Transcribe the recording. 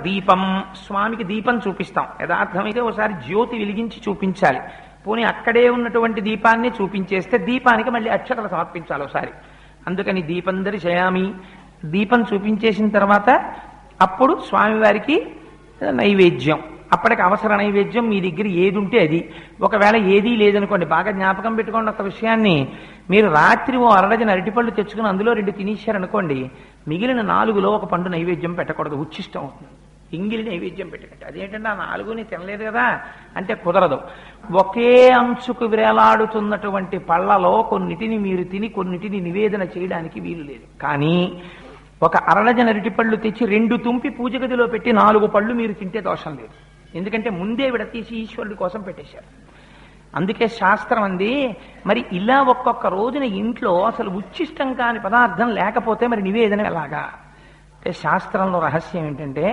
దీపం, స్వామికి దీపం చూపిస్తాం. యథార్థమైతే ఒకసారి జ్యోతి వెలిగించి చూపించాలి. పోనీ అక్కడే ఉన్నటువంటి దీపాన్ని చూపించేస్తే దీపానికి మళ్ళీ అక్షతలు సమర్పించాలి ఒకసారి. అందుకని దీపం దర్శయామి, దీపం చూపించేసిన తర్వాత అప్పుడు స్వామివారికి నైవేద్యం. అప్పటికి అవసర నైవేద్యం మీ దగ్గర ఏది ఉంటే అది. ఒకవేళ ఏదీ లేదనుకోండి, బాగా జ్ఞాపకం పెట్టుకోండి ఒక విషయాన్ని. మీరు రాత్రి ఓ అరడజన అరటిపళ్ళు తెచ్చుకుని అందులో 2 తినేశారనుకోండి, మిగిలిన 4లో ఒక పండు నైవేద్యం పెట్టకూడదు, ఉచ్చిష్టం అవుతుంది. ఎంగిలి నైవేద్యం పెట్టకండి. అదేంటంటే ఆ 4ని తినలేదు కదా అంటే కుదరదు. ఒకే అంచుకు వేలాడుతున్నటువంటి పళ్ళలో కొన్నిటిని మీరు తిని కొన్నిటిని నివేదన చేయడానికి వీలు లేదు. కానీ ఒక అరడజన అరటిపళ్ళు తెచ్చి 2 తుంపి పూజ గదిలో పెట్టి 4 పళ్ళు మీరు తింటే దోషం లేదు. ఎందుకంటే ముందే విడతీసి ఈశ్వరుడి కోసం పెట్టేశారు. అందుకే శాస్త్రం అంది, మరి ఇలా ఒక్కొక్క రోజున ఇంట్లో అసలు ఉచ్చిష్టం కాని పదార్థం లేకపోతే మరి నివేదన ఎలాగా అంటే శాస్త్రంలో రహస్యం ఏంటంటే